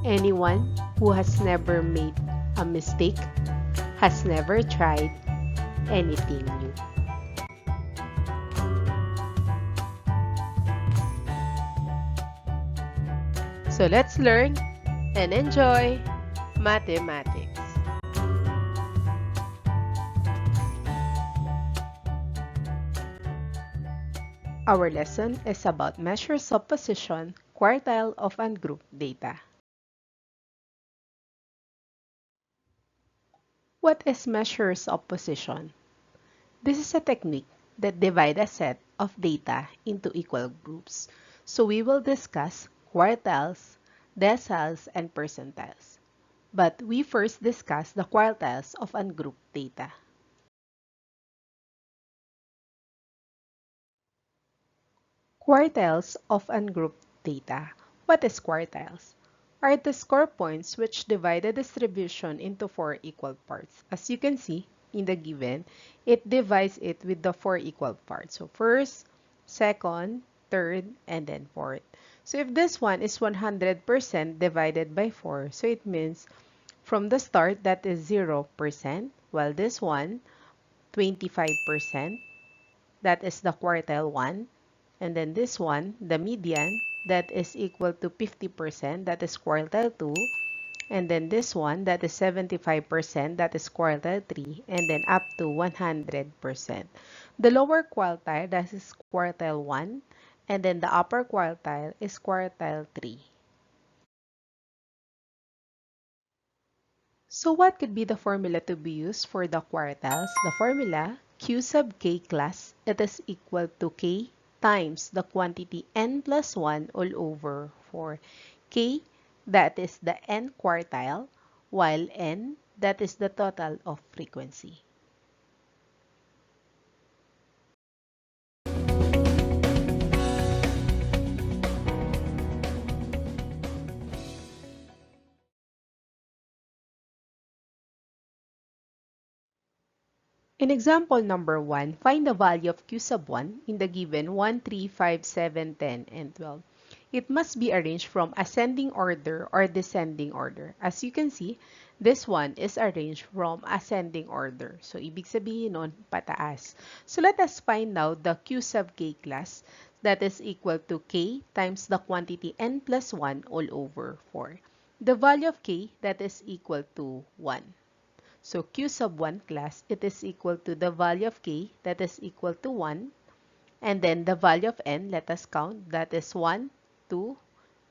Anyone who has never made a mistake has never tried anything new. So let's learn and enjoy mathematics. Our lesson is about measures of position, quartile of ungrouped data. What is measures of position? This is a technique that divides a set of data into equal groups. So we will discuss quartiles, deciles, and percentiles. But we first discuss the quartiles of ungrouped data. Quartiles of ungrouped data. What is quartiles? Are the score points which divide the distribution into 4 equal parts. As you can see in the given, it divides it with the 4 equal parts. So first, second, third, and then fourth. So if this one is 100% divided by 4, so it means from the start that is 0%, while this one, 25%, that is the quartile 1. And then this one, the median, that is equal to 50%, that is quartile 2. And then this one, that is 75%, that is quartile 3. And then up to 100%. The lower quartile, that is quartile 1. And then the upper quartile is quartile 3. So what could be the formula to be used for the quartiles? The formula, Q sub k class, it is equal to k times the quantity n plus 1 all over 4. K, that is the n quartile, while n, that is the total of frequency. In example number 1, find the value of q sub 1 in the given 1, 3, 5, 7, 10, and 12. It must be arranged from ascending order or descending order. As you can see, this one is arranged from ascending order. So, ibig sabihin nun, pataas. So, let us find now the q sub k class that is equal to k times the quantity n plus 1 all over 4. The value of k that is equal to 1. So q sub 1 class, it is equal to the value of k that is equal to 1. And then the value of n, let us count, that is 1, 2,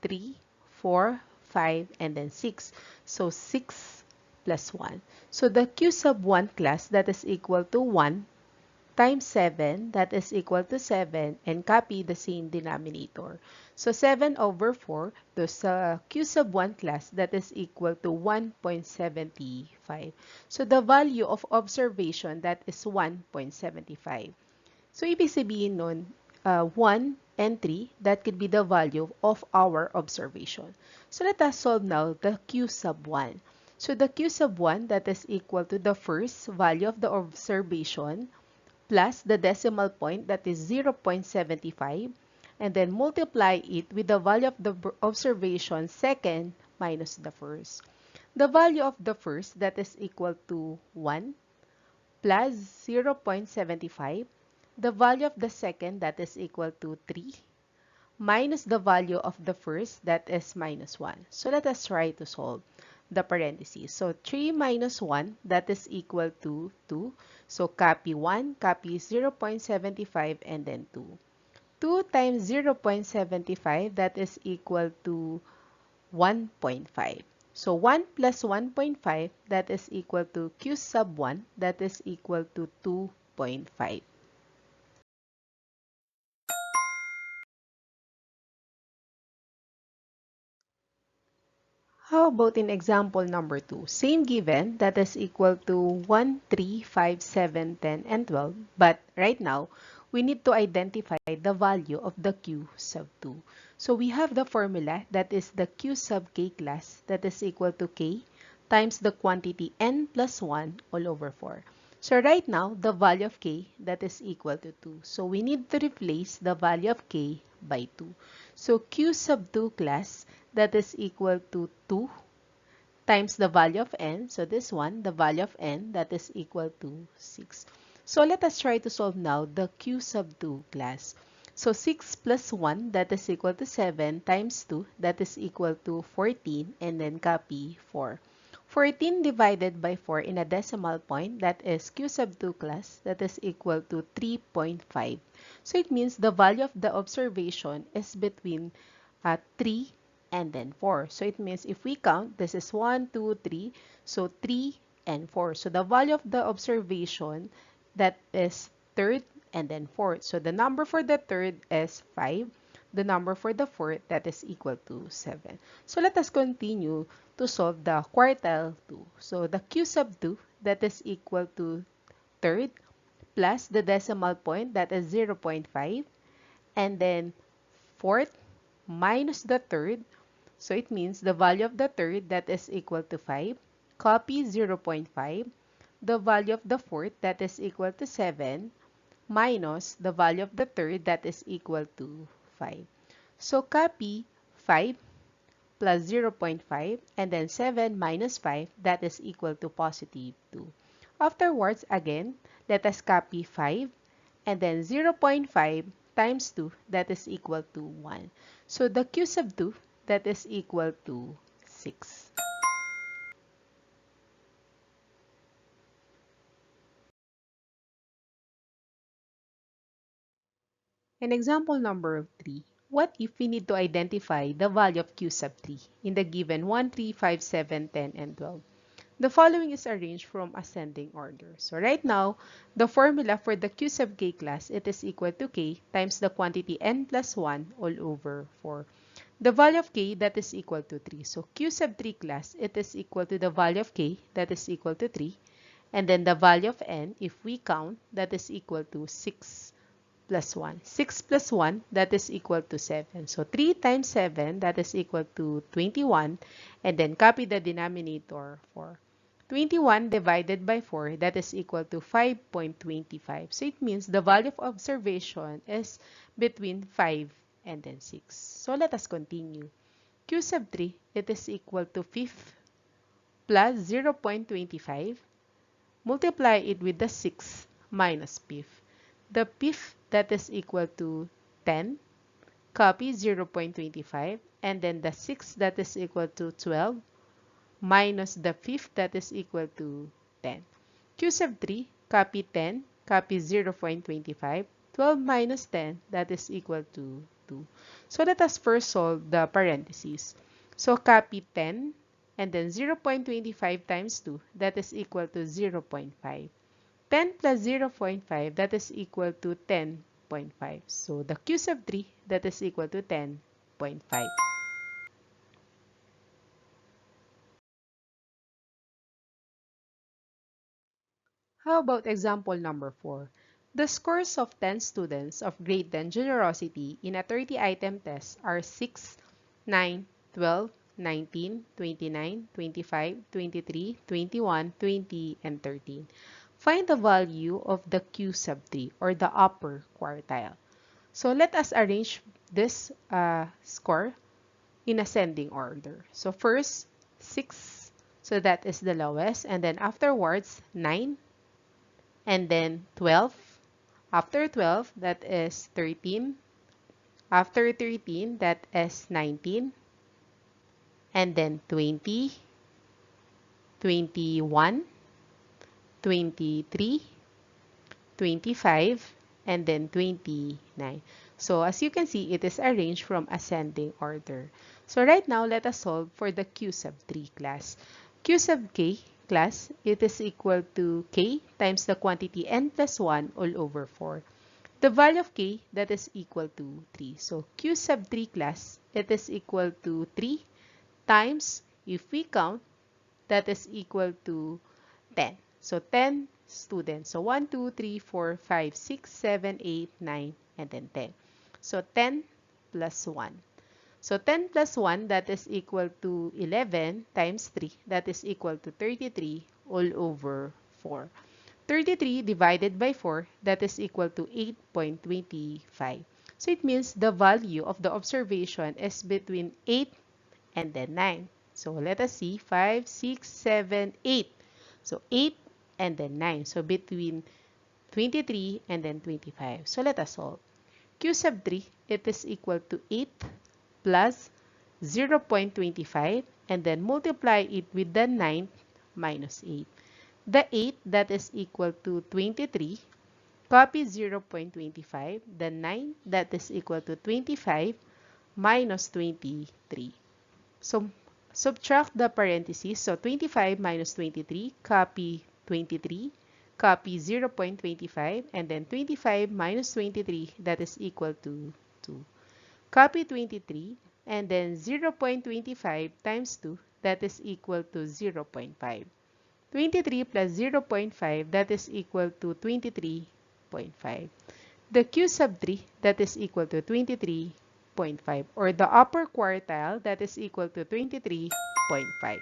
3, 4, 5, and then 6. So 6 plus 1. So the q sub 1 class that is equal to 1 times 7, that is equal to 7, and copy the same denominator. So 7 over 4, the q sub 1 class, that is equal to 1.75. So the value of observation, that is 1.75. So ibig sabihin nun, 1 and 3, that could be the value of our observation. So let us solve now the q sub 1. So the q sub 1, that is equal to the first value of the observation plus the decimal point, that is 0.75, and then multiply it with the value of the observation second minus the first. The value of the first, that is equal to 1, plus 0.75. The value of the second, that is equal to 3, minus the value of the first, that is minus 1. So let us try to solve the parentheses. So 3 minus 1, that is equal to 2. So copy 1, copy 0.75, and then 2. 2 times 0.75, that is equal to 1.5. So 1 plus 1.5, that is equal to q sub 1, that is equal to 2.5. How about in example number 2? Same given, that is equal to 1, 3, 5, 7, 10, and 12. But right now, we need to identify the value of the q sub 2. So we have the formula, that is the q sub k class, that is equal to k times the quantity n plus 1 all over 4. So right now, the value of k, that is equal to 2. So we need to replace the value of k by 2. So q sub 2 class, that is equal to 2 times the value of n. So this one, the value of n, that is equal to 6. So let us try to solve now the q sub 2 class. So 6 plus 1, that is equal to 7, times 2, that is equal to 14, and then copy 4. 14 divided by 4 in a decimal point, that is q sub 2 class, that is equal to 3.5. So it means the value of the observation is between 3 and then 4. So it means if we count, this is 1, 2, 3. So 3 and 4. So the value of the observation, that is third and then fourth. So the number for the third is 5. The number for the fourth, that is equal to 7. So let us continue to solve the quartile 2. So the q sub 2, that is equal to third plus the decimal point, that is 0.5, and then fourth minus the third. So it means the value of the third, that is equal to 5. Copy 0.5. The value of the fourth, that is equal to 7, minus the value of the third, that is equal to 5. So copy 5 plus 0.5, and then 7 minus 5, that is equal to positive 2. Afterwards, again, let us copy 5, and then 0.5 times 2, that is equal to 1. So the q sub 2, that is equal to 6. In example number 3, what if we need to identify the value of q sub 3 in the given 1, 3, 5, 7, 10, and 12? The following is arranged from ascending order. So right now, the formula for the q sub k class, it is equal to k times the quantity n plus 1 all over 4. The value of k, that is equal to 3. So q sub 3 class, it is equal to the value of k, that is equal to 3. And then the value of n, if we count, that is equal to 6 plus 1. 6 plus 1, that is equal to 7. So 3 times 7, that is equal to 21. And then copy the denominator, 4. 21 divided by 4, that is equal to 5.25. So it means the value of observation is between 5 and then 6. So let us continue. Q sub 3, it is equal to 5th plus 0.25. Multiply it with the 6 minus 5th. The 5th, that is equal to 10. Copy 0.25. And then the 6, that is equal to 12. Minus the 5th, that is equal to 10. Q sub 3, copy 10, copy 0.25. 12 minus 10, that is equal to 2. So let us first solve the parentheses. So copy 10, and then 0.25 times 2, that is equal to 0.5. 10 plus 0.5, that is equal to 10.5. So the q sub 3, that is equal to 10.5. How about example number 4? The scores of 10 students of grade 10 generosity in a 30-item test are 6, 9, 12, 19, 29, 25, 23, 21, 20, and 13. Find the value of the q sub 3 or the upper quartile. So let us arrange this score in ascending order. So first, 6. So that is the lowest. And then afterwards, 9. And then 12. After 12, that is 13. After 13, that is 19. And then 20, 21, 23, 25, and then 29. So as you can see, it is arranged from ascending order. So right now, let us solve for the q sub 3 class. Q sub k class, it is equal to k times the quantity n plus 1 all over 4. The value of k, that is equal to 3. So q sub 3 class, it is equal to 3 times, if we count, that is equal to 10. So 10 students. So 1, 2, 3, 4, 5, 6, 7, 8, 9, and then 10. So 10 plus 1. So 10 plus 1, that is equal to 11 times 3, that is equal to 33 all over 4. 33 divided by 4, that is equal to 8.25. So it means the value of the observation is between 8 and then 9. So let us see, 5, 6, 7, 8. So 8 and then 9. So between 23 and then 25. So let us solve. Q sub 3, it is equal to 8 plus 0.25 and then multiply it with the 9 minus 8. The 8 that is equal to 23, copy 0.25, the 9 that is equal to 25 minus 23. So subtract the parentheses. So 25 minus 23, copy 23, copy 0.25, and then 25 minus 23, that is equal to 2. Copy 23, and then 0.25 times 2, that is equal to 0.5. 23 plus 0.5, that is equal to 23.5. The Q sub 3, that is equal to 23.5, or the upper quartile, that is equal to 23.5.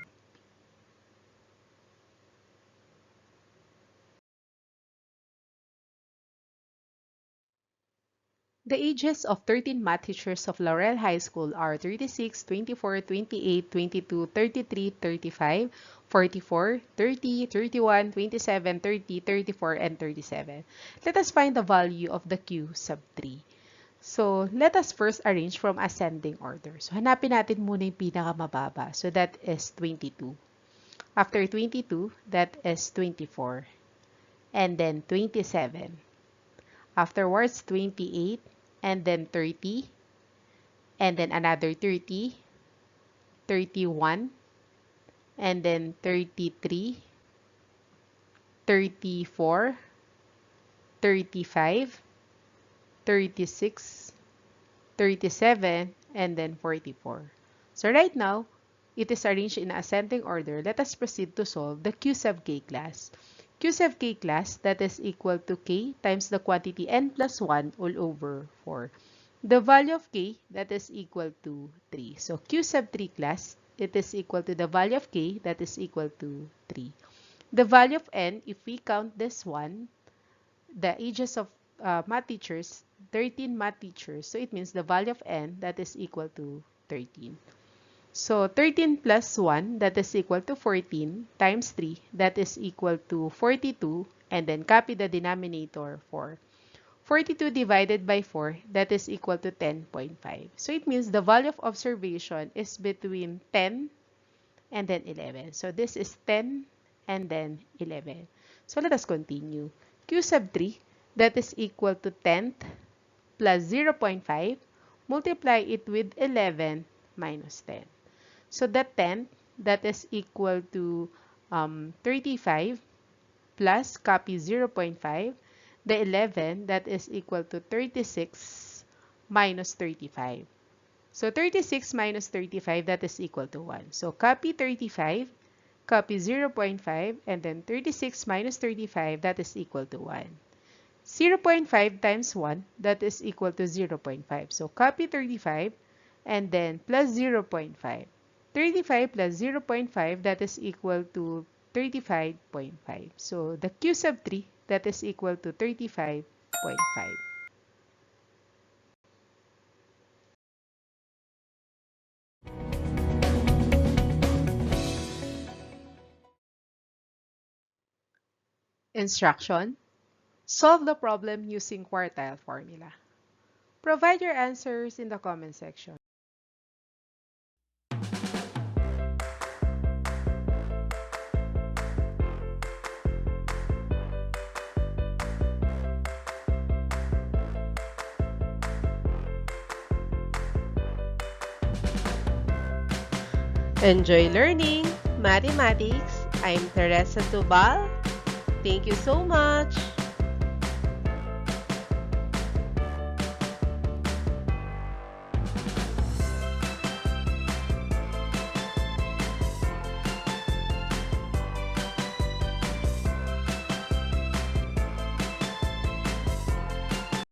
The ages of 13 math teachers of Laurel High School are 36, 24, 28, 22, 33, 35, 44, 30, 31, 27, 30, 34, and 37. Let us find the value of the Q sub 3. So, let us first arrange from ascending order. So, hanapin natin muna yung pinakamababa. So, that is 22. After 22, that is 24. And then 27. Afterwards, 28. And then 30. And then another 30. 31. And then 33. 34. 35. 36. 37, and then 44. So right now, it is arranged in ascending order. Let us proceed to solve the Q sub k class. Q sub k class, that is equal to k times the quantity n plus 1 all over 4. The value of k, that is equal to 3. So Q sub 3 class, it is equal to the value of k, that is equal to 3. The value of n, if we count this one, the ages of math teachers, 13 math teachers. So it means the value of n, that is equal to 13. So 13 plus 1, that is equal to 14, times 3, that is equal to 42, and then copy the denominator 4. 42 divided by 4, that is equal to 10.5. So it means the value of observation is between 10 and then 11. So this is 10 and then 11. So let us continue. Q sub 3, that is equal to 10th plus 0.5, multiply it with 11 minus 10. So the 10th, that is equal to 35 plus, copy 0.5, the 11, that is equal to 36 minus 35. So 36 minus 35, that is equal to 1. So copy 35, copy 0.5, and then 36 minus 35, that is equal to 1. 0.5 times 1, that is equal to 0.5. So copy 35, and then plus 0.5. 35 plus 0.5, that is equal to 35.5. So the Q sub 3, that is equal to 35.5. Instruction: solve the problem using quartile formula. Provide your answers in the comment section. Enjoy learning mathematics. I'm Teresa Tubal. Thank you so much.